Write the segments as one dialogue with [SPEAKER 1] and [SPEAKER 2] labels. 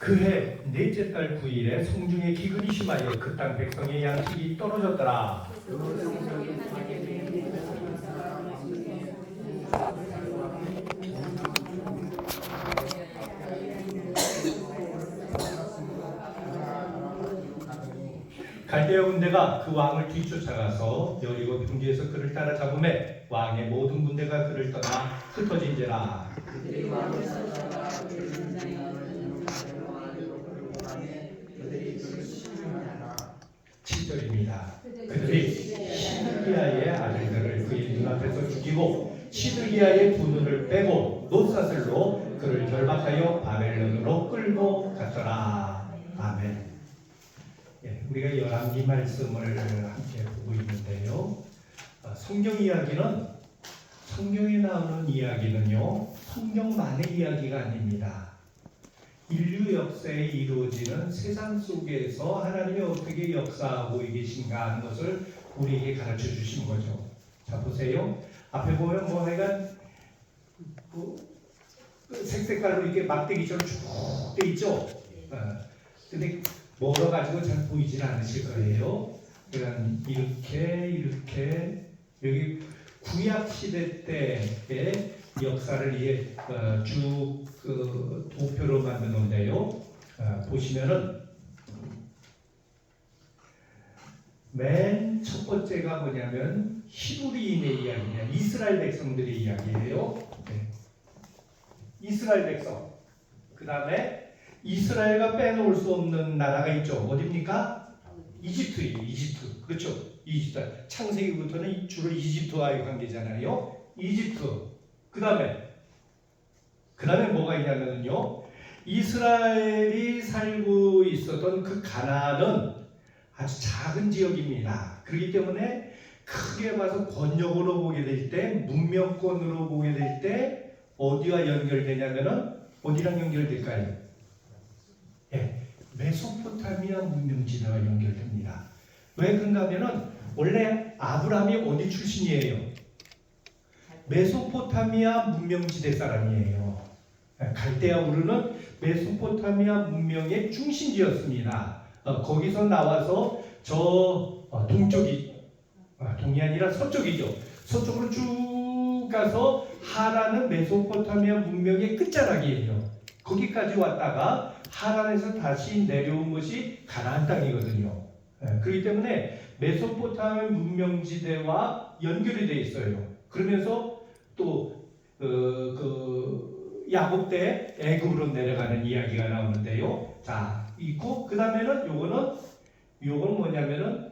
[SPEAKER 1] 그해 넷째 달 9일에 성중에 기근이 심하여 그 땅 백성의 양식이 떨어졌더라. 갈대아 군대가 그 왕을 뒤쫓아가서 여리고 평지에서 그를 따라잡음에 왕의 모든 군대가 그를 떠나 흩어진지라. 7절입니다. 그들이 시드기야의 아들들을 그의 눈앞에서 죽이고 시드기야의 두 눈을 빼고 놋사슬로 그를 결박하여 바벨론으로 끌고 갔더라. 아멘. 우리가 열왕기 말씀을 함께 보고 있는데요. 성경 이야기는, 성경에 나오는 이야기는요, 성경만의 이야기가 아닙니다. 인류 역사에 이루어지는 세상 속에서 하나님이 어떻게 역사하고 계신가 하는 것을 우리에게 가르쳐 주신 거죠. 자, 보세요. 앞에 보면 뭐 하여간 색색깔로 이렇게 막대기처럼 쭉 돼 있죠. 근데 멀어가지고 잘 보이질 않으실 거예요. 그러니까 이렇게 여기 구약 시대 때의 역사를 쭉 도표로 만드는데요. 보시면은 맨 첫 번째가 뭐냐면 히브리인의 이야기냐, 이스라엘 백성들의 이야기예요. 이스라엘 백성. 그 다음에 이스라엘과 빼놓을 수 없는 나라가 있죠. 어디입니까? 이집트예요. 이집트. 그렇죠? 이집트. 창세기부터는 주로 이집트와의 관계잖아요. 이집트. 그 다음에 뭐가 있냐면요. 이스라엘이 살고 있었던 그 가나안은 아주 작은 지역입니다. 그렇기 때문에 크게 봐서 권력으로 보게 될 때, 문명권으로 보게 될 때 어디와 연결되냐면은 어디랑 연결될까요? 메소포타미아 문명지대와 연결됩니다. 왜 그런가 하면은 원래 아브라함이 어디 출신이에요? 메소포타미아 문명지대 사람이에요. 갈대아 우르는 메소포타미아 문명의 중심지였습니다. 거기서 나와서 저 동쪽이, 동이 아니라 서쪽이죠. 서쪽으로 쭉 가서 하란은 메소포타미아 문명의 끝자락이에요. 거기까지 왔다가 하란에서 다시 내려온 것이 가나안 땅이거든요. 그렇기 때문에 메소포타미아 문명지대와 연결이 되어 있어요. 그러면서 또 야곱 때 애굽으로 내려가는 이야기가 나오는데요. 자, 있고 그 다음에는 요거는 뭐냐면은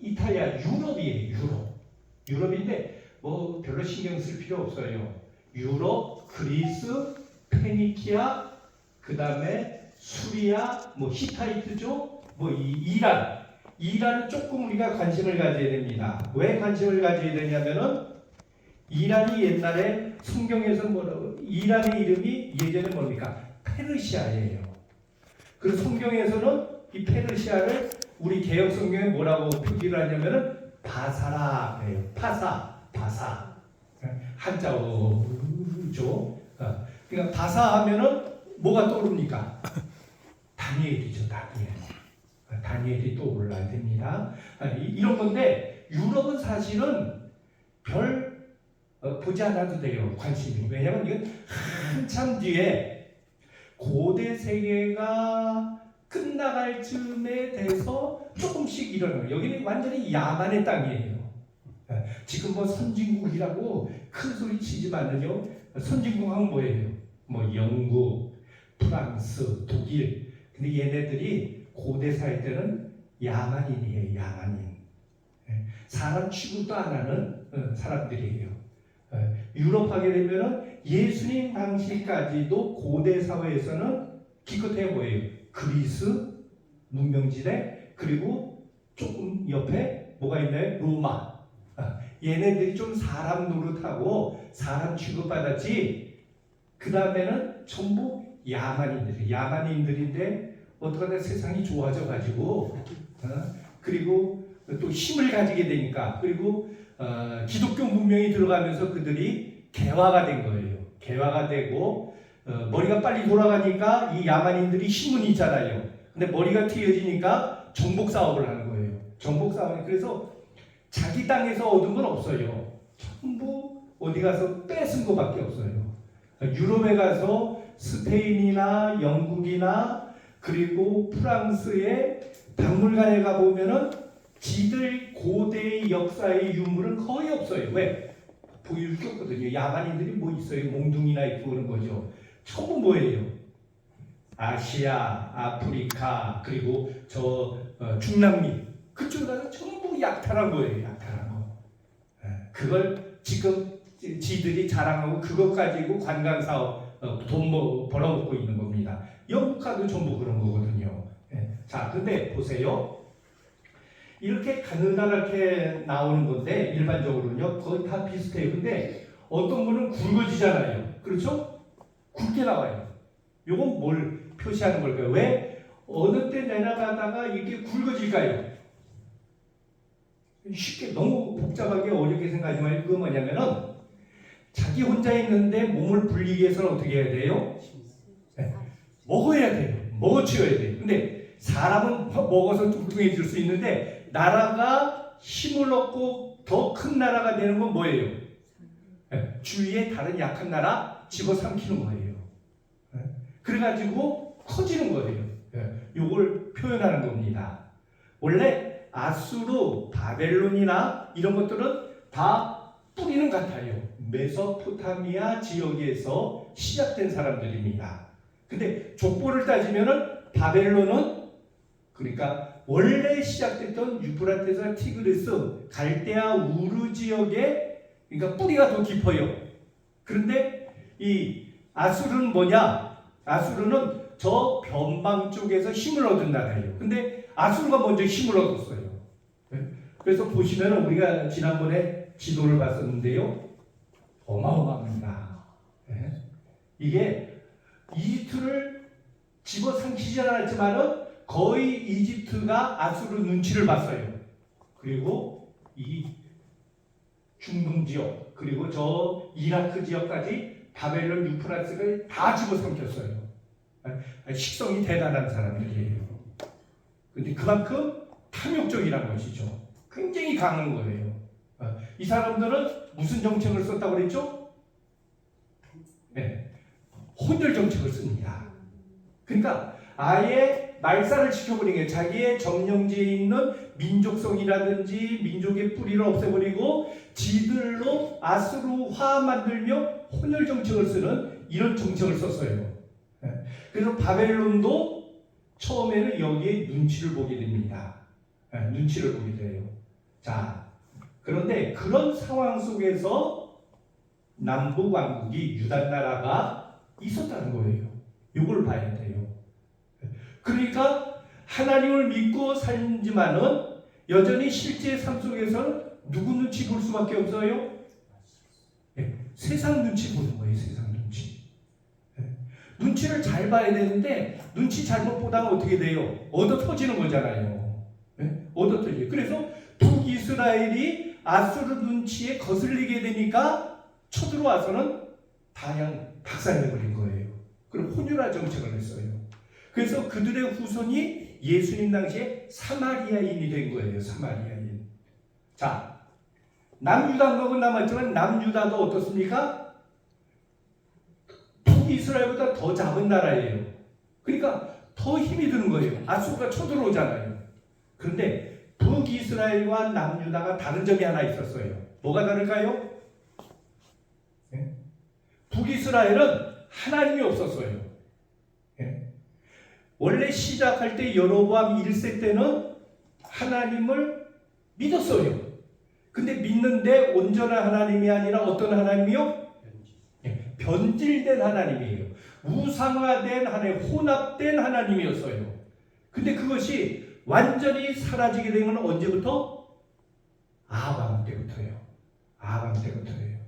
[SPEAKER 1] 이탈리아 유럽이에요. 유럽인데 뭐 별로 신경 쓸 필요 없어요. 유럽, 그리스, 페니키아, 그 다음에 수리아, 뭐 히타이트족, 뭐 이란은 조금 우리가 관심을 가져야 됩니다. 왜 관심을 가져야 되냐면은 이란이 옛날에 성경에서 이란의 이름이 예전에 뭡니까? 페르시아예요. 그리고 성경에서는 이 페르시아를 우리 개혁 성경에 뭐라고 표기를 하냐면은 바사라예요. 바사. 한자어죠. 그러니까 바사하면은 뭐가 떠오릅니까? 다니엘이죠. 다니엘이 떠올라야 됩니다. 이런 건데 유럽은 사실은 별 보지 않아도 돼요. 관심이. 왜냐하면 이건 한참 뒤에 고대 세계가 끝나갈 쯤에 돼서 조금씩 일어나요. 여기는 완전히 야만의 땅이에요. 지금 뭐 선진국이라고 큰 소리 치지만은요. 선진국은 뭐예요? 뭐 영국, 프랑스, 독일. 근데 얘네들이 고대 사회 때는 야만인이에요. 야만인. 사람 취급도 안 하는 사람들이에요. 유럽 하게 되면은 예수님 당시까지도 고대 사회에서는 기껏해야 뭐예요? 그리스 문명지대, 그리고 조금 옆에 뭐가 있나요? 로마. 얘네들이 좀 사람 노릇하고 사람 취급받았지. 그 다음에는 전부 야만인들인데 어떡하나 세상이 좋아져 가지고 그리고 또 힘을 가지게 되니까, 그리고 기독교 문명이 들어가면서 그들이 개화가 된 거예요. 개화가 되고 머리가 빨리 돌아가니까 이 야만인들이 신문이 있잖아요. 근데 머리가 튀어지니까 정복 사업을 하는 거예요. 정복 사업. 그래서 자기 땅에서 얻은 건 없어요. 전부 어디 가서 뺏은 것밖에 없어요. 유럽에 가서 스페인이나 영국이나 그리고 프랑스의 박물관에 가보면은 지들 고대의 역사의 유물은 거의 없어요. 왜? 보여줄 게 없거든요. 야만인들이 뭐 있어요? 몽둥이나 있고 그런 거죠. 전부 뭐예요? 아시아, 아프리카, 그리고 중남미 그쪽 가서 전부 약탈한 거예요. 약탈한 거. 그걸 지금 지들이 자랑하고 그것 가지고 관광 사업 돈 벌어먹고 있는 겁니다. 영국 가도 전부 그런 거거든요. 자, 근데 보세요. 이렇게 가느다랗게 나오는 건데 일반적으로는요 거의 다 비슷해요. 근데 어떤 분은 굵어지잖아요. 그렇죠? 굵게 나와요. 요건 뭘 표시하는 걸까요? 왜 어느 때 내려가다가 이게 굵어질까요? 쉽게 너무 복잡하게 어렵게 생각하지 말고 그거 뭐냐면은 자기 혼자 있는데 몸을 불리기 위해서는 어떻게 해야 돼요? 먹어야 돼요. 먹어 치워야 돼요. 근데 사람은 먹어서 뚱뚱해질 수 있는데 나라가 힘을 얻고 더 큰 나라가 되는 건 뭐예요? 주위에 다른 약한 나라 집어삼키는 거예요. 그래가지고 커지는 거예요. 요걸 표현하는 겁니다. 원래 아수르, 바벨론이나 이런 것들은 다 뿌리는 같아요. 메소포타미아 지역에서 시작된 사람들입니다. 근데 족보를 따지면은 바벨론은 그러니까 원래 시작됐던 유프라테스, 티그리스, 갈대아, 우르 지역에 그러니까 뿌리가 더 깊어요. 그런데 이 아수르는 뭐냐? 아수르는 저 변방 쪽에서 힘을 얻은 나라예요. 근데 아수르가 먼저 힘을 얻었어요. 그래서 보시면 우리가 지난번에 지도를 봤었는데요. 어마어마합니다. 이게 이집트를 집어삼키지 않았지만은 거의 이집트가 아수르 눈치를 봤어요. 그리고 이 중동 지역 그리고 저 이라크 지역까지 바벨론 유프라테스가 다 집어삼켰어요. 식성이 대단한 사람들이에요. 근데 그만큼 탐욕적이라는 것이죠. 굉장히 강한 거예요. 이 사람들은 무슨 정책을 썼다고 그랬죠? 네, 혼혈 정책을 씁니다. 그러니까 아예 말살을 시켜버린 게 자기의 점령지에 있는 민족성이라든지 민족의 뿌리를 없애버리고 지들로 아수르화 만들며 혼혈 정책을 쓰는 이런 정책을 썼어요. 그래서 바벨론도 처음에는 여기에 눈치를 보게 됩니다. 눈치를 보게 돼요. 자, 그런데 그런 상황 속에서 남북 왕국이 유다 나라가 있었다는 거예요. 이걸 봐야 돼요. 그러니까 하나님을 믿고 살지만은 여전히 실제 삶 속에서는 누구 눈치 볼 수밖에 없어요? 세상 눈치 보는 거예요. 세상 눈치. 눈치를 잘 봐야 되는데 눈치 잘못 보다가 어떻게 돼요? 얻어 터지는 거잖아요. 얻어 터지죠. 그래서 북이스라엘이 아수르 눈치에 거슬리게 되니까 쳐들어와서는 다양 박살내버린 거예요. 그럼 혼혈화 정책을 했어요. 그래서 그들의 후손이 예수님 당시에 사마리아인이 된 거예요. 사마리아인. 자, 남유다는 남았지만 남유다도 어떻습니까? 북이스라엘보다 더 작은 나라예요. 그러니까 더 힘이 드는 거예요. 아수르가 쳐들어오잖아요. 그런데 북이스라엘과 남유다가 다른 점이 하나 있었어요. 뭐가 다를까요? 북이스라엘은 하나님이 없었어요. 원래 시작할 때 여로보암 1세 때는 하나님을 믿었어요. 근데 믿는데 온전한 하나님이 아니라 어떤 하나님이요? 변질된 하나님이에요. 우상화된 하나님, 혼합된 하나님이었어요. 근데 그것이 완전히 사라지게 된 건 언제부터? 아방 때부터예요. 아방 때부터예요.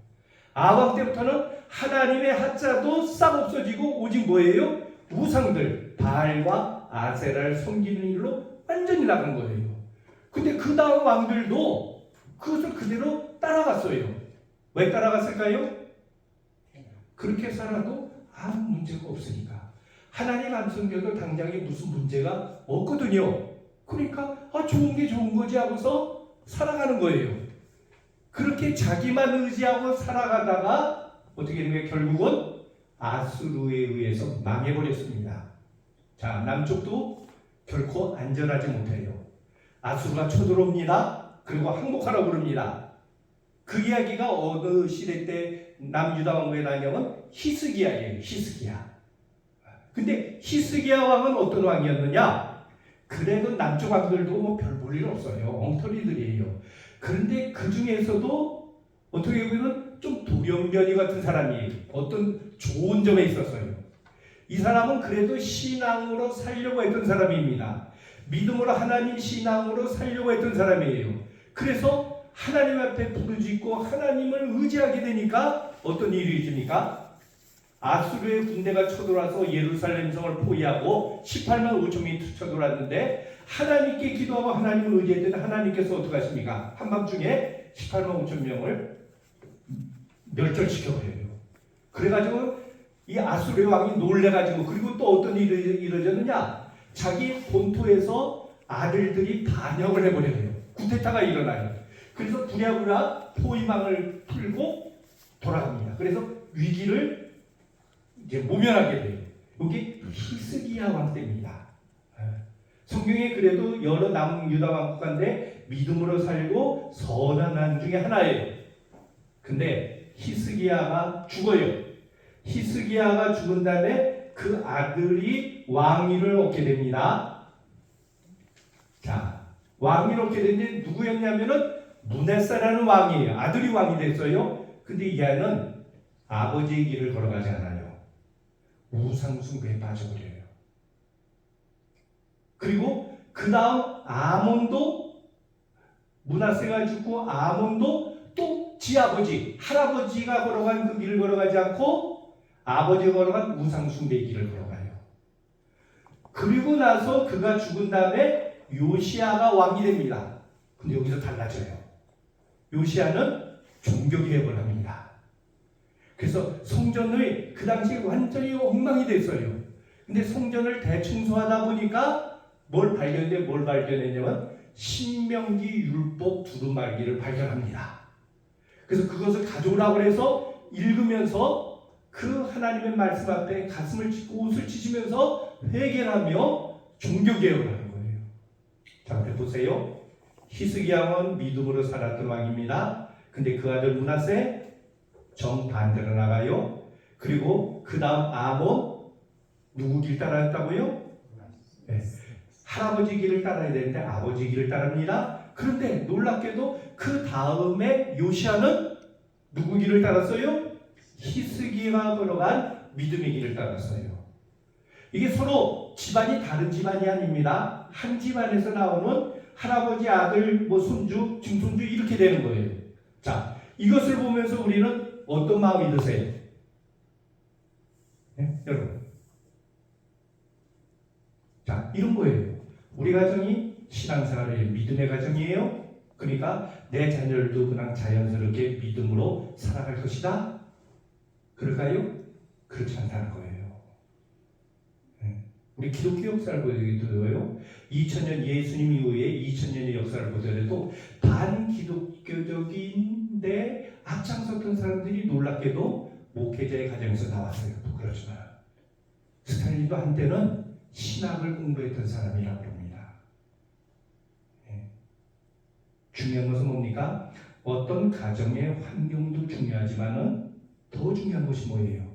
[SPEAKER 1] 아방 때부터는 하나님의 하자도 싹 없어지고 오직 뭐예요? 우상들, 바알과 아세라를 섬기는 일로 완전히 나간 거예요. 근데 그 다음 왕들도 그것을 그대로 따라갔어요. 왜 따라갔을까요? 그렇게 살아도
[SPEAKER 2] 아무 문제가 없으니까. 하나님 안 섬겨도 당장에 무슨 문제가 없거든요. 그러니까 좋은 게 좋은 거지 하고서 살아가는 거예요. 그렇게 자기만 의지하고 살아가다가 어떻게 된 거예요? 결국은 아수르에 의해서 망해버렸습니다. 자, 남쪽도 결코 안전하지 못해요. 아수르가 쳐들어옵니다. 그리고 항복하라고 그럽니다. 그 이야기가 어느 시대 때 남유다 왕국에 나냐면 히스기야예요. 히스기야. 근데 히스기야 왕은 어떤 왕이었느냐? 그래도 남쪽 왕들도 뭐 별 볼 일 없어요. 엉터리들이에요. 그런데 그 중에서도 어떻게 보면 좀 돌연변이 같은 사람이에요. 어떤 좋은 점에 있었어요. 이 사람은 그래도 신앙으로 살려고 했던 사람입니다. 믿음으로 하나님 신앙으로 살려고 했던 사람이에요. 그래서 하나님 앞에 부르짖고 하나님을 의지하게 되니까 어떤 일이 있습니까? 아수르의 군대가 쳐들어와서 예루살렘 성을 포위하고 18만 5천명이 쳐들어왔는데 하나님께 기도하고 하나님을 의지했더니 하나님께서 어떻게 하십니까? 한밤중에 18만 5천 명을 멸절시켜버려요. 그래가지고 이 아수르의 왕이 놀래가지고 그리고 또 어떤 일이 이루어졌느냐? 자기 본토에서 아들들이 반역을 해버려요. 쿠데타가 일어나요. 그래서 부랴부랴 포위망을 풀고 돌아갑니다. 그래서 위기를 이제 모면하게 돼요. 여기 히스기야 왕 때입니다. 성경에 그래도 여러 남유다 왕국 가운데 믿음으로 살고 선한 왕 중에 하나예요. 근데 히스기야가 죽어요. 히스기야가 죽은 다음에 그 아들이 왕위를 얻게 됩니다. 자, 왕위를 얻게 된게 누구였냐면은 문하세라는 왕이에요. 아들이 왕이 됐어요. 근데 이 아이는 아버지의 길을 걸어가지 않아요. 우상숭배에 빠져버려요. 그리고 그 다음 아몬도 문하세가 죽고 아몬도 또 지 아버지 할아버지가 걸어간 그 길을 걸어가지 않고 아버지가 걸어간 우상숭배의 길을 걸어가요. 그리고 나서 그가 죽은 다음에 요시야가 왕이 됩니다. 근데 여기서 달라져요. 요시야는 종교개혁을 합니다. 그래서 성전의 그 당시에 완전히 엉망이 됐어요. 근데 성전을 대충소하다 보니까 뭘 발견했냐면 신명기 율법 두루마기를 발견합니다. 그래서 그것을 가져오라고 해서 읽으면서 그 하나님의 말씀 앞에 가슴을 찢고 옷을 찢으면서 회개하며 종교개혁을 하는 거예요. 자, 앞에 보세요. 히스기야 왕은 믿음으로 살았던 왕입니다. 근데 그 아들 문하세 정반대로 나가요. 그리고 그 다음 아몬 누구 길 따라했다고요? 네. 할아버지 길을 따라야 되는데 아버지 길을 따릅니다. 그런데 놀랍게도 그 다음에 요시야는 누구 길을 따랐어요? 히스기야가 걸어간 믿음의 길을 따랐어요. 이게 서로 집안이 다른 집안이 아닙니다. 한 집안에서 나오는 할아버지, 아들, 손주, 증손주 이렇게 되는 거예요. 자, 이것을 보면서 우리는 어떤 마음이 드세요? 네? 여러분. 자, 이런 거예요. 우리 가정이 신앙생활의 믿음의 가정이에요. 그러니까 내 자녀들도 그냥 자연스럽게 믿음으로 살아갈 것이다. 그럴까요? 그렇지 않다는 거예요. 네. 우리 기독교 역사를 보더라도요. 2000년 예수님 이후에 2000년의 역사를 보더라도 반기독교적인데 앞장섰던 사람들이 놀랍게도 목회자의 가정에서 나왔어요. 또 그렇지만 스탈린도 한때는 신학을 공부했던 사람이라고 합니다. 네. 중요한 것은 뭡니까? 어떤 가정의 환경도 중요하지만은 더 중요한 것이 뭐예요?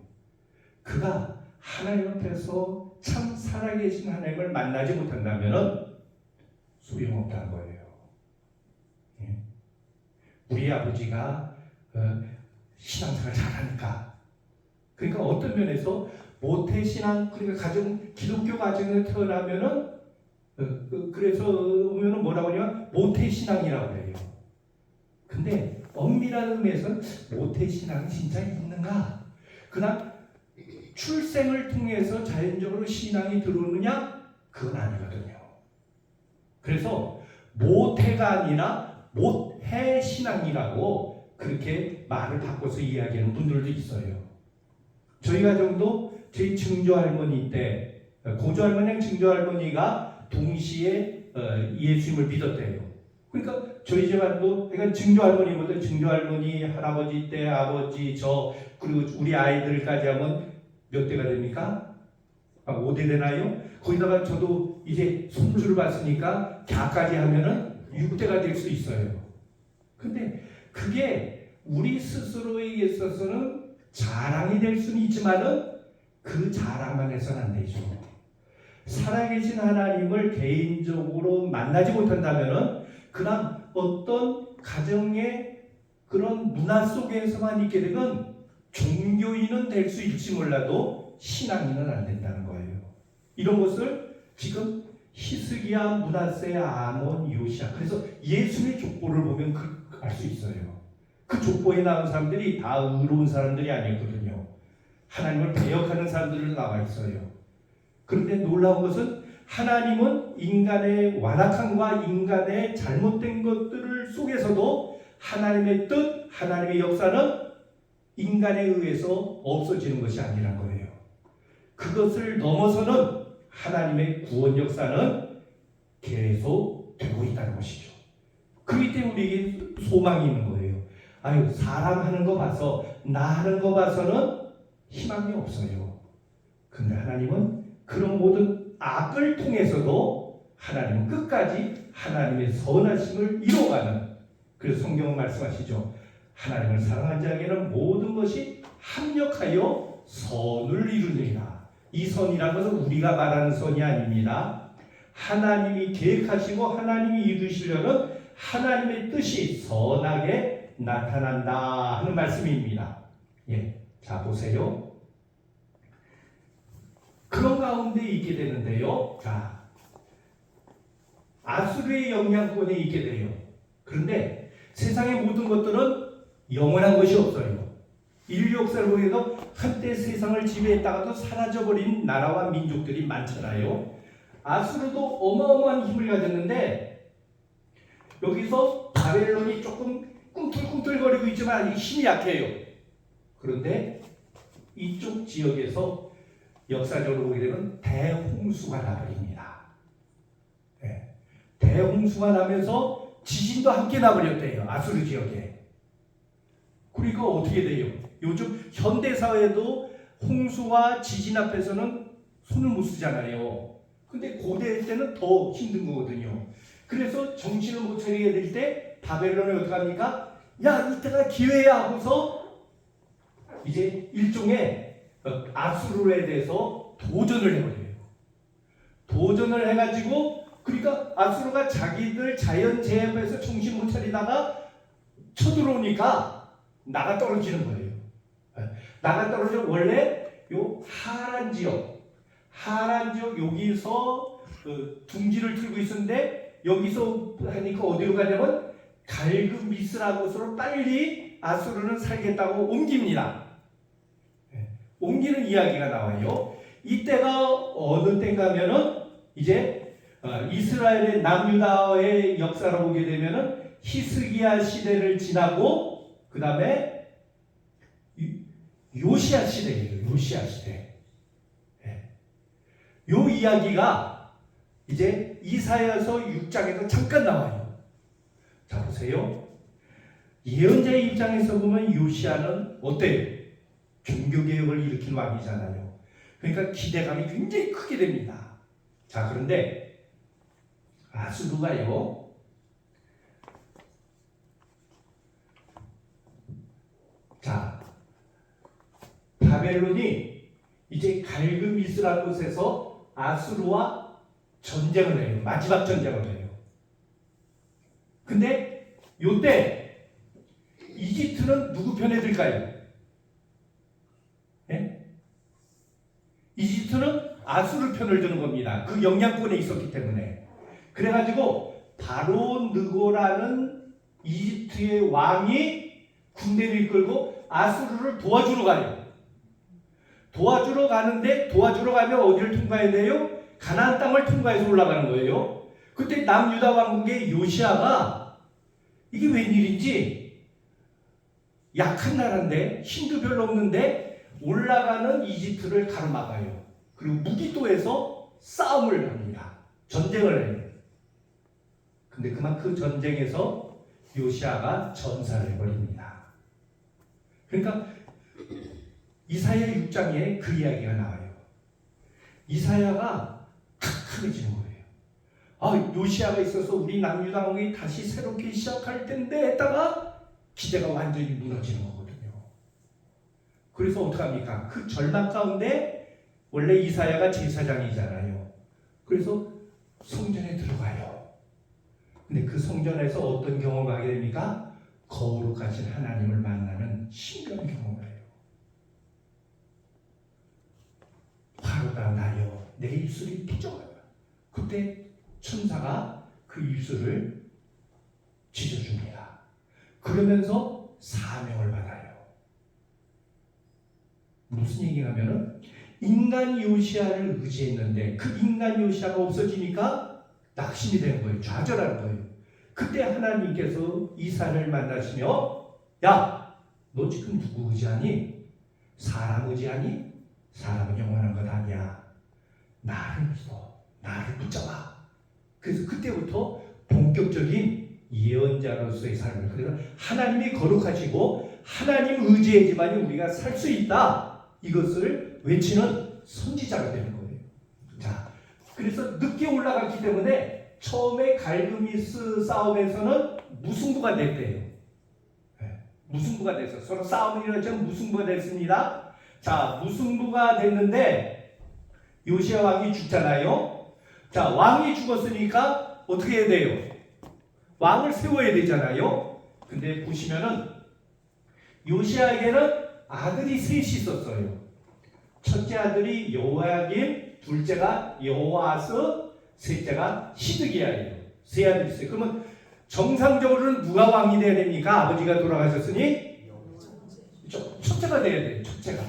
[SPEAKER 2] 그가 하나님 앞에서 참 살아계신 하나님을 만나지 못한다면 소용없다는 거예요. 예. 우리 아버지가 신앙생활 잘하니까 그러니까 어떤 면에서 모태신앙 그러니까 가정 기독교 가정에 태어나면은 그래서 보면은 뭐라고 하냐면 모태신앙이라고 해요. 근데 엄밀한 의미에서는 모태신앙이 진짜 있는가? 그냥 출생을 통해서 자연적으로 신앙이 들어오느냐? 그건 아니거든요. 그래서 모태가 아니라 모태신앙이라고 그렇게 말을 바꿔서 이야기하는 분들도 있어요. 저희 가정도 제 증조 할머니 때 고조 할머니랑 증조 할머니가 동시에 예수님을 믿었대요. 그러니까 저희 집안도 그러니까 증조 할머니보다 증조 할머니 할아버지 때 아버지 저 그리고 우리 아이들까지 하면 몇 대가 됩니까? 5대 되나요? 거기다가 저도 이제 손주를 봤으니까 걔까지 하면은 6대가 될 수 있어요. 근데 그게 우리 스스로에게 있어서는 자랑이 될 수는 있지만은 그 자랑만 해서는 안 되죠. 살아계신 하나님을 개인적으로 만나지 못한다면은 그냥 어떤 가정의 그런 문화 속에서만 있게 되면 종교인은 될 수 있을지 몰라도 신앙인은 안 된다는 거예요. 이런 것을 지금 히스기야, 므낫세, 아몬, 요시야 그래서 예수님의 족보를 보면 알 수 있어요. 그 족보에 나온 사람들이 다 의로운 사람들이 아니었거든요. 하나님을 배역하는 사람들로 나와 있어요. 그런데 놀라운 것은 하나님은 인간의 완악함과 인간의 잘못된 것들을 속에서도 하나님의 뜻, 하나님의 역사는 인간에 의해서 없어지는 것이 아니란 거예요. 그것을 넘어서는 하나님의 구원 역사는 계속 되고 있다는 것이죠. 그렇기 때문에 우리에게 소망이 있는 거예요. 아유, 사람 하는 거 봐서, 나 하는 거 봐서는 희망이 없어요. 근데 하나님은 그런 모든 악을 통해서도 하나님은 끝까지 하나님의 선하심을 이루어가는, 그래서 성경은 말씀하시죠. 하나님을 사랑한 자에게는 모든 것이 합력하여 선을 이루느니라. 이 선이라는 것은 우리가 말하는 선이 아닙니다. 하나님이 계획하시고 하나님이 이루시려는 하나님의 뜻이 선하게 나타난다 하는 말씀입니다. 예, 자 보세요. 그런 가운데 있게 되는데요. 자, 아수르의 영향권에 있게 돼요. 그런데 세상의 모든 것들은 영원한 것이 없어요. 인류 역사를 보면서 한때 세상을 지배했다가도 사라져버린 나라와 민족들이 많잖아요. 아수르도 어마어마한 힘을 가졌는데 여기서 바벨론이 조금 꿈틀꿈틀거리고 있지만 힘이 약해요. 그런데 이쪽 지역에서 역사적으로 보게 되면 대홍수가 나버립니다. 네. 대홍수가 나면서 지진도 함께 나버렸대요. 아수르 지역에. 그러니까 어떻게 돼요? 요즘 현대사회도 홍수와 지진 앞에서는 손을 못 쓰잖아요. 근데 고대 때는 더 힘든 거거든요. 그래서 정신을 못 차리게 될 때 바벨론이 어떻게 합니까? 야, 이때가 기회야 하고서 이제 일종의 아수르에 대해서 도전을 해버려요. 도전을 해가지고 그러니까 아수르가 자기들 자연재해에서 정신 못 차리다가 쳐들어오니까 나가 떨어지는 거예요. 나가 떨어져 원래 요 하란 지역 여기서 둥지를 틀고 있었는데 여기서 하니까 어디로 가냐면 갈그미스라는 곳으로 빨리 아수르는 살겠다고 옮깁니다. 옮기는 이야기가 나와요. 이때가 어느 때인가면은 이제 이스라엘의 남유다의 역사를 보게 되면은 히스기야 시대를 지나고 그 다음에 요시야 시대예요. 요시야 시대. 요 이야기가 이제 이사야서 6장에서 잠깐 나와요. 자 보세요. 예언자의 입장에서 보면 요시야는 어때요? 종교개혁을 일으킨 왕이잖아요. 그러니까 기대감이 굉장히 크게 됩니다. 자 그런데 아수르가요. 자 바벨론이 이제 갈그미스라는 곳에서 아수르와 전쟁을 해요. 마지막 전쟁을 해요. 근데 요때 이집트는 누구 편에 들까요? 네? 이집트는 아수르 편을 드는 겁니다. 그 영향권에 있었기 때문에. 그래가지고 바로 느고라는 이집트의 왕이 군대를 이끌고 아수르를 도와주러 가요. 도와주러 가는데 도와주러 가면 어디를 통과해야 돼요? 가나안 땅을 통과해서 올라가는 거예요. 그때 남유다 왕국의 요시아가 이게 웬일인지 약한 나라인데 힘도 별로 없는데 올라가는 이집트를 가로막아요. 그리고 무기토에서 싸움을 합니다. 전쟁을 해요. 근데 그 전쟁에서 요시아가 전사를 해버립니다. 그러니까 이사야 6장에 그 이야기가 나와요. 이사야가 탁탁해지는 거예요. 요시아가 있어서 우리 남유다 왕이 다시 새롭게 시작할 텐데 했다가 기대가 완전히 무너지는 거거든요. 그래서 어떡합니까? 그 절망 가운데 원래 이사야가 제사장이잖아요. 그래서 성전에 들어가요. 근데 그 성전에서 어떤 경험을 하게 됩니까? 거룩하신 하나님을 만나는 신기한 경험을 해요. 화로가 나요. 내 입술이 삐져가요. 그때 천사가 그 입술을 찢어줍니다. 그러면서 사명을 받아요. 무슨 얘기냐면은 인간 요시아를 의지했는데 그 인간 요시아가 없어지니까 낙심이 되는 거예요. 좌절하는 거예요. 그때 하나님께서 이사를 만나시며 야, 너 지금 누구 의지하니? 사람 의지하니? 사람은 영원한 것 아니야. 나를 믿어. 나를 붙잡아. 그래서 그때부터 본격적인 예언자로서의 삶을, 그래서 하나님이 거룩하시고 하나님 의지해야지만 우리가 살 수 있다, 이것을 외치는 선지자가 되는 거예요. 자, 그래서 늦게 올라갔기 때문에 처음에 갈그미스 싸움에서는 무승부가 됐대요. 무승부가 됐어. 서로 싸움이 일어나서 무승부가 됐습니다. 자, 무승부가 됐는데 요시아 왕이 죽잖아요. 자, 왕이 죽었으니까 어떻게 해야 돼요? 왕을 세워야 되잖아요. 근데 보시면은 요시아에게는 아들이 셋이 있었어요. 첫째 아들이 여호야김, 둘째가 여호아스, 셋째가 시드기야예요. 세 아들이 있어요. 그러면 정상적으로는 누가 왕이 돼야 됩니까? 아버지가 돌아가셨으니 첫째가 돼야 돼요. 첫째가.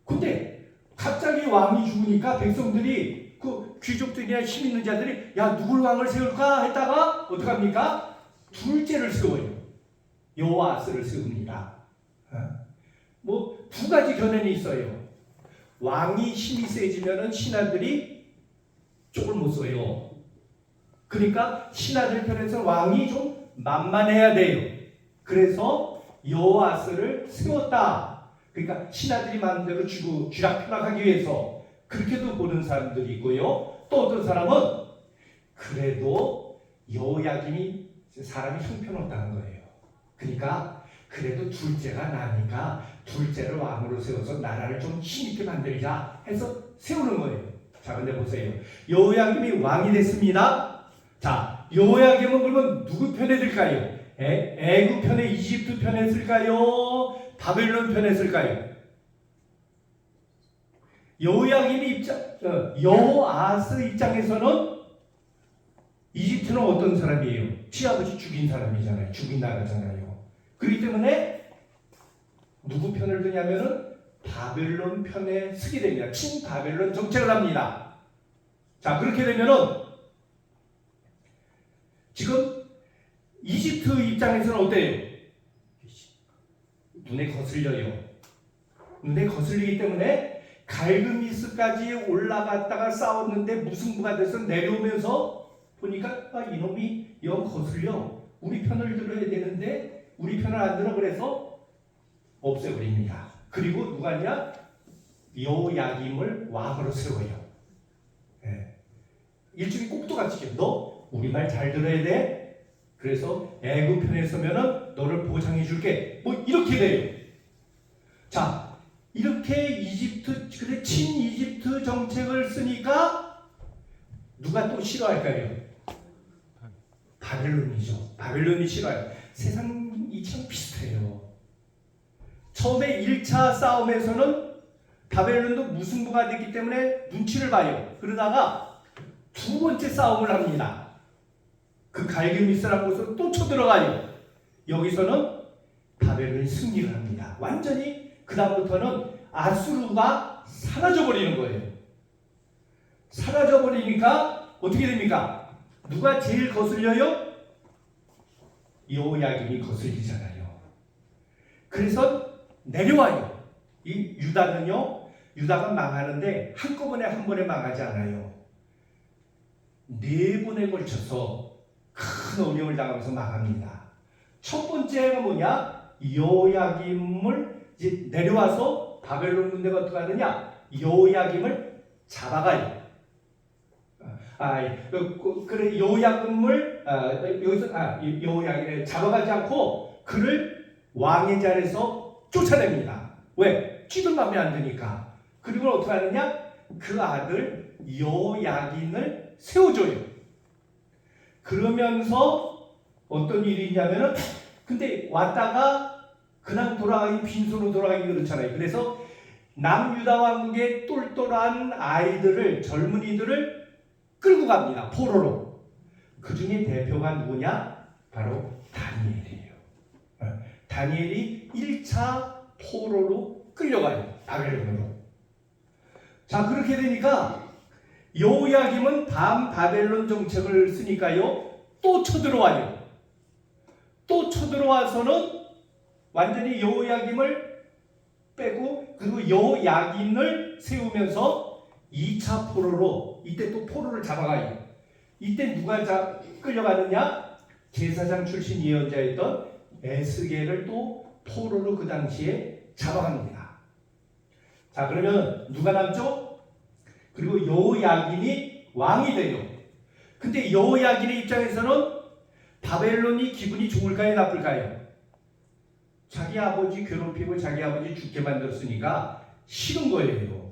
[SPEAKER 2] 근데 갑자기 왕이 죽으니까 백성들이, 그 귀족들이나 힘 있는 자들이 야, 누굴 왕을 세울까 했다가 어떡합니까? 둘째를 세워요. 여호아스를 세웁니다. 뭐 두 가지 견해는 있어요. 왕이 힘이 세지면은 신하들이 쪽을 못 써요. 그러니까 신하들 편에서 왕이 좀 만만해야 돼요. 그래서 여호아스를 세웠다. 그러니까 신하들이 마음대로 쥐락펴락하기 위해서, 그렇게도 보는 사람들이 있고요. 또 어떤 사람은 그래도 여호야김이 사람이 형편없다는 거예요. 그러니까 그래도 둘째가 나니까 둘째를 왕으로 세워서 나라를 좀 힘있게 만들자 해서 세우는 거예요. 자, 근데 보세요. 여호야김이 왕이 됐습니다. 자, 여호야김은 그러면 누구 편에 들까요? 애굽 편에, 이집트 편에 쓸까요? 바벨론 편에 쓸까요? 여호아스 입장에서는 이집트는 어떤 사람이에요? 시아버지 죽인 사람이잖아요. 죽인 나라잖아요. 그렇기 때문에 누구 편을 드냐면은 바벨론 편에 쓰게 됩니다. 친바벨론 정책을 합니다. 자, 그렇게 되면은 지금 이집트 입장에서는 어때요? 눈에 거슬려요. 눈에 거슬리기 때문에 갈그미스까지 올라갔다가 싸웠는데 무승부가 돼서 내려오면서 보니까 이놈이 영 거슬려. 우리 편을 들어야 되는데 우리 편을 안 들어. 그래서 없애버립니다. 그리고 누가 하냐? 여호야김을 왕으로 세워요. 일종의 꼭두가치죠. 너 우리 말 잘 들어야 돼. 그래서 애굽 편에 서면은 너를 보장해 줄게. 뭐 이렇게 돼요. 자, 이렇게 그래 친 이집트 정책을 쓰니까 누가 또 싫어할까요? 바벨론이죠. 바벨론이 싫어요. 세상이 참 비슷해요. 처음에 1차 싸움에서는 바벨론도 무승부가 됐기 때문에 눈치를 봐요. 그러다가 두 번째 싸움을 합니다. 그 갈그미스라는 곳으로 또 쳐들어가요. 여기서는 바벨론이 승리를 합니다. 완전히 그 다음부터는 아수르가 사라져버리는 거예요. 사라져버리니까 어떻게 됩니까? 누가 제일 거슬려요? 여호야김이 거슬리잖아요. 그래서 내려와요. 이 유다가 망하는데 한꺼번에 한 번에 망하지 않아요. 네 번에 걸쳐서 큰 어려움을 당하면서 망합니다. 첫 번째가 뭐냐? 여호야김을 이제 내려와서 바벨론 군대가 어떻게 하느냐? 여호야김을 잡아가요. 그래 여호야김을 여기서 여호야김을 잡아가지 않고 그를 왕의 자리에서 쫓아냅니다. 왜? 쥐들 맘에 안 드니까. 그리고 어떻게 하느냐? 그 아들 여호야긴을 세워줘요. 그러면서 어떤 일이 있냐면은 근데 왔다가 그냥 돌아가기 빈손으로 돌아가기 그렇잖아요. 그래서 남유다 왕국의 똘똘한 아이들을 젊은이들을 끌고 갑니다. 포로로. 그 중에 대표가 누구냐? 바로 다니엘이에요. 다니엘이 1차 포로로 끌려가요. 바벨론으로. 자 그렇게 되니까 여호야김은 바벨론 정책을 쓰니까요. 또 쳐들어와요. 또 쳐들어와서는 완전히 여호야김을 빼고 그리고 여호야긴을 세우면서 2차 포로로 이때 또 포로를 잡아가요. 이때 누가 끌려가느냐? 제사장 출신 예언자였던 에스겔을 또 포로로 그 당시에 잡아갑니다. 자 그러면 누가 남죠? 그리고 여호야긴이 왕이 돼요. 근데 여호야긴의 입장에서는 바벨론이 기분이 좋을까요? 나쁠까요? 자기 아버지 괴롭히고 자기 아버지 죽게 만들었으니까 싫은 거예요.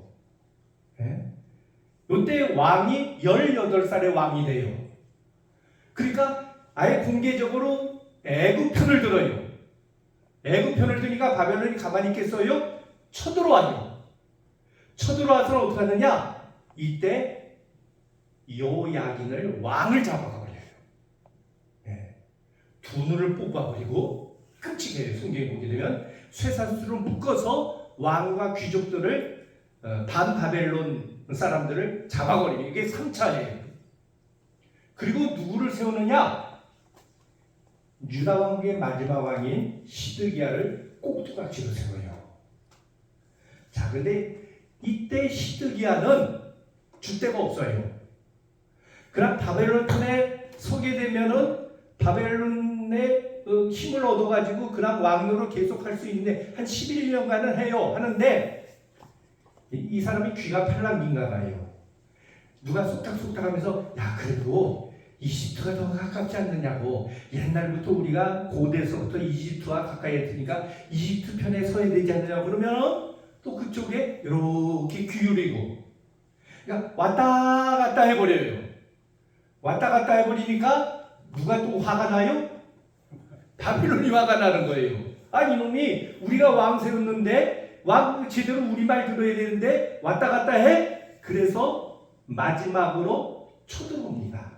[SPEAKER 2] 이때 왕이 18살의 왕이 돼요. 그러니까 아예 공개적으로 애굽 편을 들어요. 애굽 편을 드니까 바벨론이 가만히 있겠어요? 쳐들어와요. 쳐들어와서는 어떻게 하느냐? 이때 여호야긴을 왕을 잡아가버려요. 두 눈을 뽑아버리고 끔찍해요. 성경에 보게 되면 쇠사슬로 묶어서 왕과 귀족들을 반바벨론 사람들을 잡아버리는 이게 3차예요. 그리고 누구를 세우느냐? 유다 왕국의 마지막 왕인 시드기야를 꼭두각시로 세워요. 자, 근데 이때 시드기야는 줏대가 없어요. 그럼 바벨론 편에 서게 되면은 바벨론의 힘을 얻어가지고 그냥 왕로로 계속할 수 있는데 한 11년간은 해요. 하는데 이 사람이 귀가 팔랑긴가 봐요. 누가 속닥속닥 하면서 야 그래도 이집트가 더 가깝지 않느냐고 옛날부터 우리가 고대에서부터 이집트와 가까이 했으니까 이집트 편에 서야 되지 않느냐고 그러면 또 그쪽에 이렇게 기울이고 그러니까 왔다 갔다 해버려요. 왔다 갔다 해버리니까 누가 또 화가 나요? 바빌론이 화가 나는 거예요. 아니 이놈이 우리가 왕 세웠는데 왕 제대로 우리 말 들어야 되는데 왔다 갔다 해? 그래서 마지막으로 쳐들어옵니다.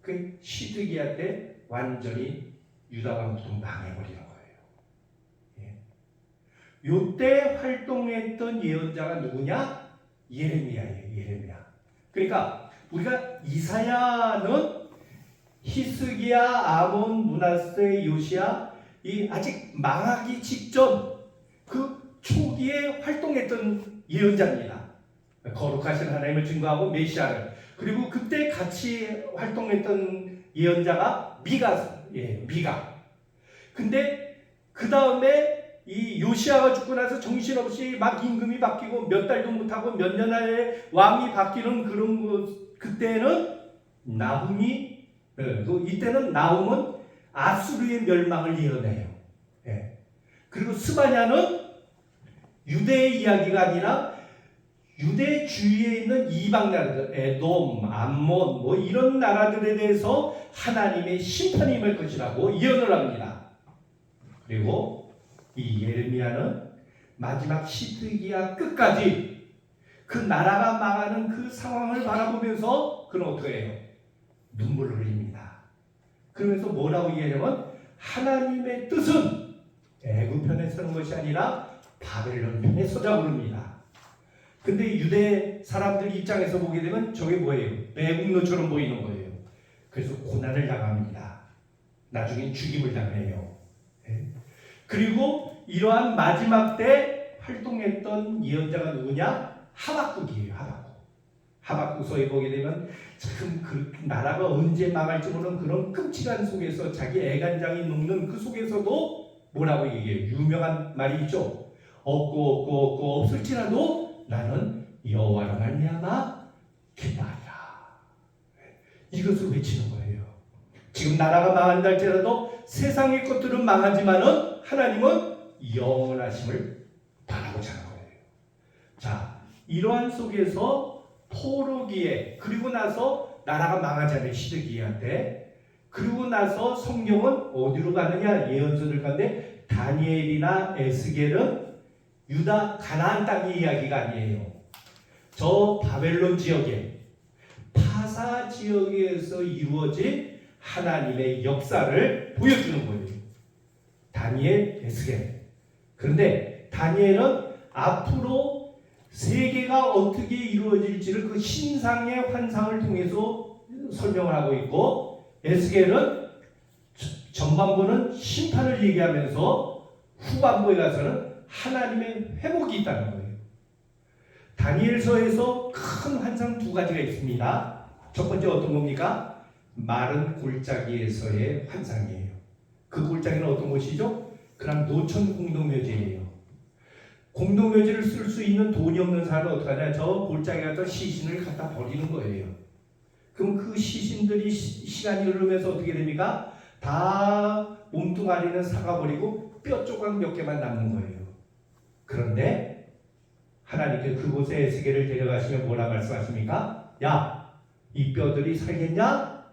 [SPEAKER 2] 그 시드기야 때 완전히 유다 왕국도 망해버리는 거예요. 요때 활동했던 예언자가 누구냐? 예레미야예요. 예레미야. 그러니까 우리가 이사야는 히스기야, 아몬, 므낫세, 요시야 이 아직 망하기 직전 그 초기에 활동했던 예언자입니다. 거룩하신 하나님을 증거하고 메시아를 그리고 그때 같이 활동했던 예언자가 미가. 근데 그 다음에 이 요시아가 죽고 나서 정신없이 막 임금이 바뀌고 몇 달도 못하고 몇 년 안에 왕이 바뀌는 그런 거 그때는 나훔이 이때는 나훔은 아수르의 멸망을 예언해요. 그리고 스바냐는 유대의 이야기가 아니라 유대 주위에 있는 이방 나라들, 에돔, 암몬 뭐 이런 나라들에 대해서 하나님의 심판이 임할 것이라고 예언을 합니다. 그리고 이 예레미야는 마지막 시드기야 끝까지 그 나라가 망하는 그 상황을 바라보면서 그는 어떻게 해요? 눈물을 흘립니다. 그러면서 뭐라고 얘기하냐면 하나님의 뜻은 애굽 편에 서는 것이 아니라 바벨론 편에 서자고 그럽니다. 근데 유대 사람들 입장에서 보게 되면 저게 뭐예요? 매국노처럼 보이는 거예요. 그래서 고난을 당합니다. 나중엔 죽임을 당해요. 그리고 이러한 마지막 때 활동했던 예언자가 누구냐? 하박국이에요. 하박국서에 보게 되면 참 그 나라가 언제 망할지 모르는 그런 끔찍한 속에서 자기 애간장이 녹는 그 속에서도 뭐라고 얘기해요? 유명한 말이 있죠. 없고 없을지라도 나는 여호와로 말미암아 기뻐하리라. 이것을 외치는 거예요. 지금 나라가 망한다 할지라도 세상의 것들은 망하지만은 하나님은 영원하심을 바라고자 하는 거예요. 자, 이러한 속에서 포로기에 그리고 나서 나라가 망하잖아요. 시드기야 때. 그리고 나서 성경은 어디로 가느냐? 예언서들 가운데 다니엘이나 에스겔은 유다 가나안 땅의 이야기가 아니에요. 저 바벨론 지역에 파사 지역에서 이루어진 하나님의 역사를 보여주는 거예요. 다니엘, 에스겔. 그런데 다니엘은 앞으로 세계가 어떻게 이루어질지를 그 신상의 환상을 통해서 설명을 하고 있고, 에스겔은 전반부는 심판을 얘기하면서 후반부에 가서는 하나님의 회복이 있다는 거예요. 다니엘서에서 큰 환상 두 가지가 있습니다. 첫 번째 어떤 겁니까? 마른 골짜기에서의 환상이에요. 그 골짜기는 어떤 곳이죠? 그럼 노천 공동묘지예요. 공동묘지를 쓸 수 있는 돈이 없는 사람은 어떻게 하냐? 저 골짜기 가서 시신을 갖다 버리는 거예요. 그럼 그 시신들이 시간이 흐르면서 어떻게 됩니까? 다 몸뚱아리는 삭아버리고 뼈 조각 몇 개만 남는 거예요. 그런데 하나님께 그곳에 에스겔을 데려가시면 뭐라 말씀하십니까? 야, 이 뼈들이 살겠냐?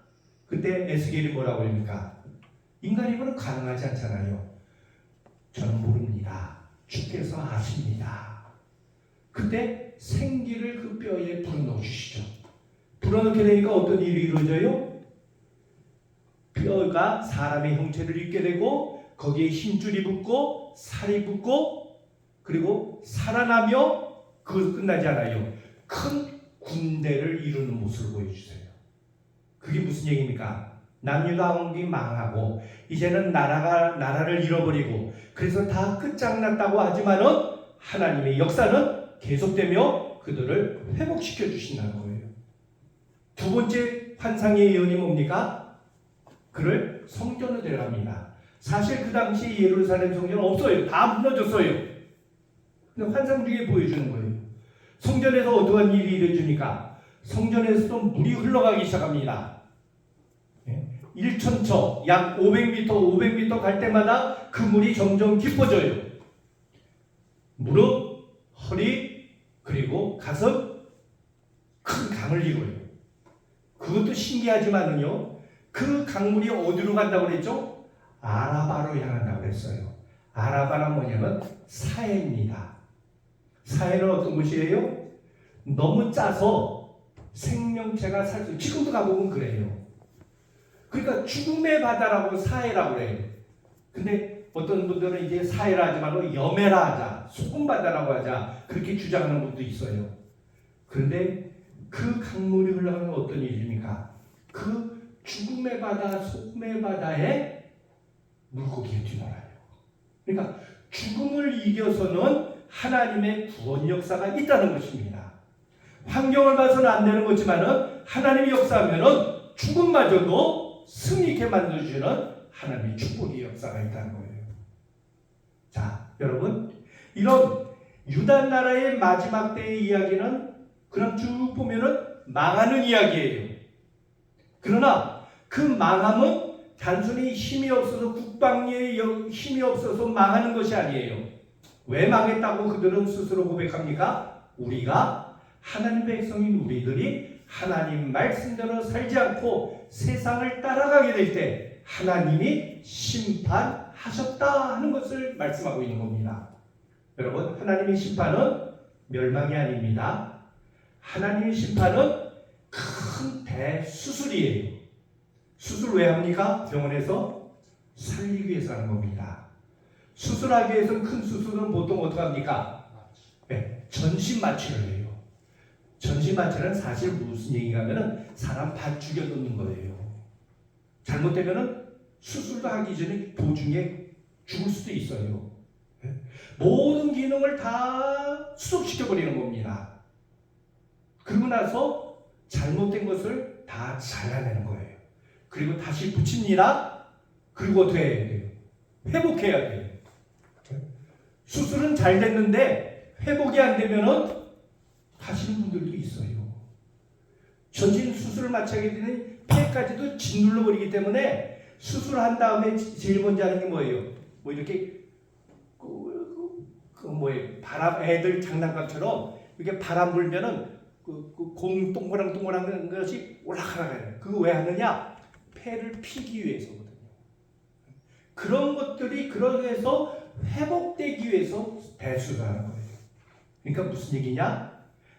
[SPEAKER 2] 그때 에스겔이 뭐라고 합니까? 인간의 힘은 가능하지 않잖아요. 저는 모릅니다. 주께서 아십니다. 그때 생기를 그 뼈에 불어넣어 주시죠. 불어넣게 되니까 어떤 일이 이루어져요? 뼈가 사람의 형체를 입게 되고 거기에 힘줄이 붙고 살이 붙고 그리고 살아나며 그것 끝나지 않아요. 큰 군대를 이루는 모습을 보여주세요. 그게 무슨 얘기입니까? 남유다 왕국이 망하고 이제는 나라를 잃어버리고 그래서 다 끝장났다고 하지만은 하나님의 역사는 계속되며 그들을 회복시켜 주신다는 거예요. 두 번째 환상의 예언이 뭡니까? 그를 성전으로 데려갑니다. 사실 그 당시 예루살렘 성전은 없어요. 다 무너졌어요. 근데 환상 중에 보여주는 거예요. 성전에서 어떠한 일이 이루어집니까? 성전에서도 물이 흘러가기 시작합니다. 1,000초, 약 500m 갈 때마다 그 물이 점점 깊어져요. 무릎, 허리, 그리고 가슴, 큰 강을 이루어요. 그것도 신기하지만은요, 그 강물이 어디로 간다고 그랬죠? 아라바로 향한다고 그랬어요. 아라바는 뭐냐면 사해입니다. 사해는 어떤 곳이에요? 너무 짜서 생명체가 살 수, 지금도 가보면 그래요. 그러니까 죽음의 바다라고 사해라고 그래요. 근데 어떤 분들은 이제 사해라 하지 말고 여매라 하자, 소금 바다라고 하자, 그렇게 주장하는 분도 있어요. 그런데 그 강물이 흘러가는 건 어떤 일입니까? 그 죽음의 바다, 소금의 바다에 물고기가 뛰놀아요. 그러니까 죽음을 이겨서는 하나님의 구원 역사가 있다는 것입니다. 환경을 봐서는 안 되는 거지만은 하나님이 역사하면은 죽음마저도 승리케 만들어주는 하나님의 축복의 역사가 있다는 거예요. 자, 여러분, 이런 유다 나라의 마지막 때의 이야기는 그럼 쭉 보면은 망하는 이야기예요. 그러나 그 망함은 단순히 힘이 없어서 국방에 힘이 없어서 망하는 것이 아니에요. 왜 망했다고 그들은 스스로 고백합니까? 우리가 하나님 백성인 우리들이 하나님 말씀대로 살지 않고 세상을 따라가게 될 때 하나님이 심판하셨다 하는 것을 말씀하고 있는 겁니다. 여러분, 하나님의 심판은 멸망이 아닙니다. 하나님의 심판은 큰 대수술이에요. 수술 왜 합니까? 병원에서 살리기 위해서 하는 겁니다. 수술하기 위해서는 큰 수술은 보통 어떻게 합니까? 네, 전신마취를 해요. 전신마취는 사실 무슨 얘기가 하면은 사람 다 죽여놓는 거예요. 잘못되면은 수술도 하기 전에 도중에 죽을 수도 있어요. 모든 기능을 다 수습시켜버리는 겁니다. 그러고 나서 잘못된 것을 다 잘라내는 거예요. 그리고 다시 붙입니다. 그리고 돼야 돼요. 회복해야 돼요. 수술은 잘 됐는데 회복이 안 되면은 하시는 분들도 있어요. 전신 수술을 마치게 되는 폐까지도 짓눌러 버리기 때문에 수술한 다음에 제일 먼저 하는 게 뭐예요? 뭐 이렇게 뭐예요? 바람 애들 장난감처럼 이렇게 바람 불면은 공 동그란 것이 올라가요. 그거 왜 하느냐? 폐를 피기 위해서거든요. 그런 것들이 그러해서 회복되기 위해서 대수술하는 거예요. 그러니까 무슨 얘기냐?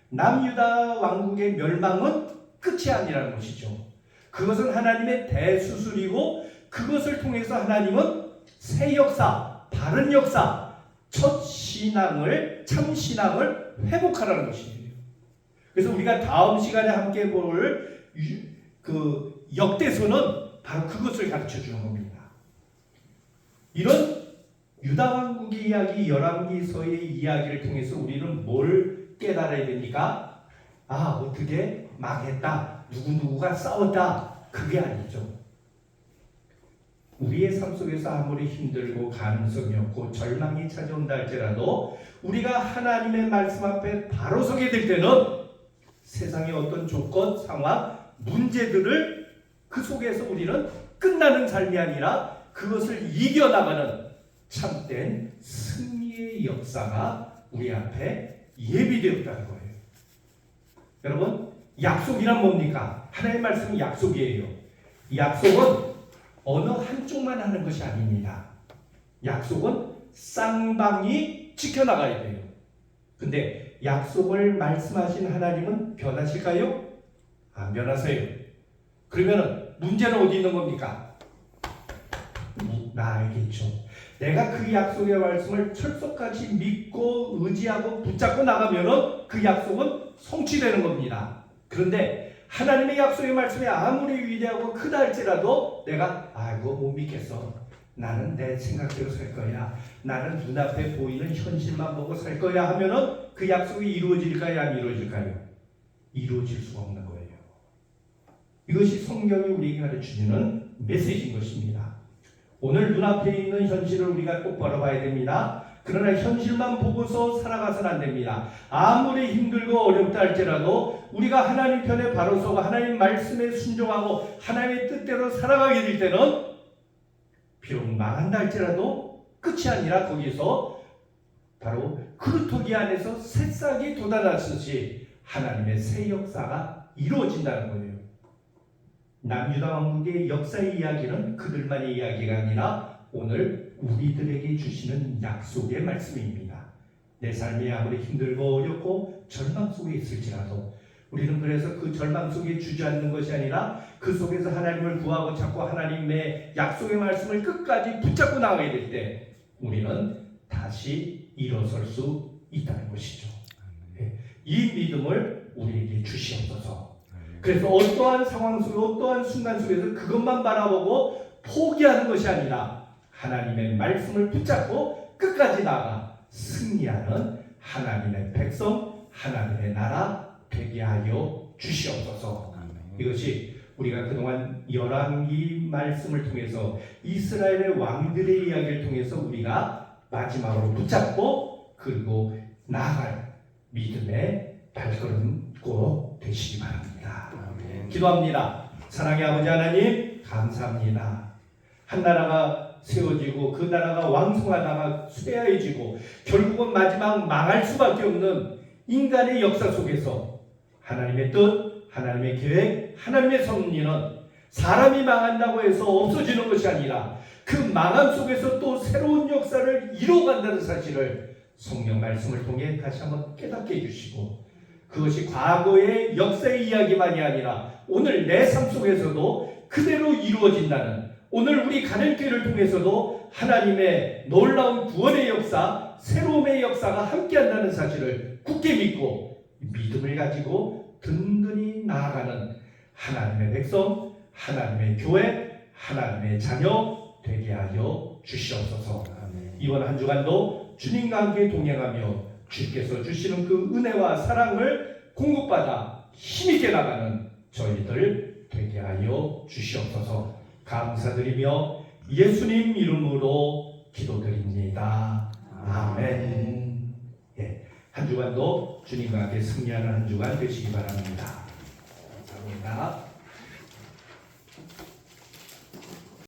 [SPEAKER 2] 남유다 왕국의 멸망은 끝이 아니라는 것이죠. 그것은 하나님의 대수술이고 그것을 통해서 하나님은 새 역사, 바른 역사, 첫 신앙을, 참 신앙을 회복하라는 것이에요. 그래서 우리가 다음 시간에 함께 볼 그 역대서는 바로 그것을 가르쳐 주는 겁니다. 이런 유다 왕국의 이야기, 열왕기서의 이야기를 통해서 우리는 뭘 깨달아야 됩니까? 아, 어떻게 망했다, 누구누구가 싸웠다, 그게 아니죠. 우리의 삶 속에서 아무리 힘들고 가능성이 없고 절망이 찾아온다 할지라도 우리가 하나님의 말씀 앞에 바로 서게 될 때는 세상의 어떤 조건, 상황, 문제들을 그 속에서 우리는 끝나는 삶이 아니라 그것을 이겨나가는 참된 승리의 역사가 우리 앞에 예비되었다는 거예요. 여러분, 약속이란 뭡니까? 하나님의 말씀은 약속이에요. 이 약속은 어느 한쪽만 하는 것이 아닙니다. 약속은 쌍방이 지켜나가야 돼요. 근데 약속을 말씀하신 하나님은 변하실까요? 안 변하세요. 그러면 문제는 어디 있는 겁니까? 나에게 있죠. 내가 그 약속의 말씀을 철석같이 믿고 의지하고 붙잡고 나가면 그 약속은 성취되는 겁니다. 그런데 하나님의 약속의 말씀이 아무리 위대하고 크다 할지라도 내가 이거 못 믿겠어. 나는 내 생각대로 살 거야. 나는 눈앞에 보이는 현실만 보고 살 거야 하면은 그 약속이 이루어질까요? 안 이루어질까요? 이루어질 수가 없는 거예요. 이것이 성경이 우리에게 가르쳐주는 메시지인 것입니다. 오늘 눈앞에 있는 현실을 우리가 똑바로 봐야 됩니다. 그러나 현실만 보고서 살아가서는 안 됩니다. 아무리 힘들고 어렵다 할지라도 우리가 하나님 편에 바로 서고 하나님 말씀에 순종하고 하나님의 뜻대로 살아가게 될 때는 비록 망한다 할지라도 끝이 아니라 거기서 바로 그루터기 안에서 새싹이 돋아났듯이 하나님의 새 역사가 이루어진다는 거예요. 남유다 왕국의 역사의 이야기는 그들만의 이야기가 아니라 오늘 우리들에게 주시는 약속의 말씀입니다. 내 삶이 아무리 힘들고 어렵고 절망 속에 있을지라도 우리는 그래서 그 절망 속에 주저앉는 것이 아니라 그 속에서 하나님을 구하고 찾고 하나님의 약속의 말씀을 끝까지 붙잡고 나가게 될 때 우리는 다시 일어설 수 있다는 것이죠. 이 믿음을 우리에게 주시옵소서. 그래서 어떠한 상황 속에 어떠한 순간 속에서 그것만 바라보고 포기하는 것이 아니라 하나님의 말씀을 붙잡고 끝까지 나아가 승리하는 하나님의 백성, 하나님의 나라 되게 하여 주시옵소서. 이것이 우리가 그동안 열왕기 말씀을 통해서 이스라엘의 왕들의 이야기를 통해서 우리가 마지막으로 붙잡고 그리고 나아갈 믿음의 발걸음 꼭 되시기 바랍니다. 기도합니다. 사랑의 아버지 하나님 감사합니다. 한 나라가 세워지고 그 나라가 왕성하다가 쇠하해지고 결국은 마지막 망할 수밖에 없는 인간의 역사 속에서 하나님의 뜻, 하나님의 계획, 하나님의 섭리는 사람이 망한다고 해서 없어지는 것이 아니라 그 망함 속에서 또 새로운 역사를 이루어간다는 사실을 성경 말씀을 통해 다시 한번 깨닫게 해주시고 그것이 과거의 역사의 이야기만이 아니라 오늘 내 삶 속에서도 그대로 이루어진다는 오늘 우리 가는길을 통해서도 하나님의 놀라운 구원의 역사, 새로움의 역사가 함께한다는 사실을 굳게 믿고 믿음을 가지고 든든히 나아가는 하나님의 백성, 하나님의 교회, 하나님의 자녀 되게 하여 주시옵소서. 이번 한 주간도 주님과 함께 동행하며 주께서 주시는 그 은혜와 사랑을 공급받아 힘있게 나가는 저희들 되게 하여 주시옵소서. 감사드리며 예수님 이름으로 기도드립니다. 아멘. 예, 한 주간도 주님과 함께 승리하는 한 주간 되시기 바랍니다. 감사합니다.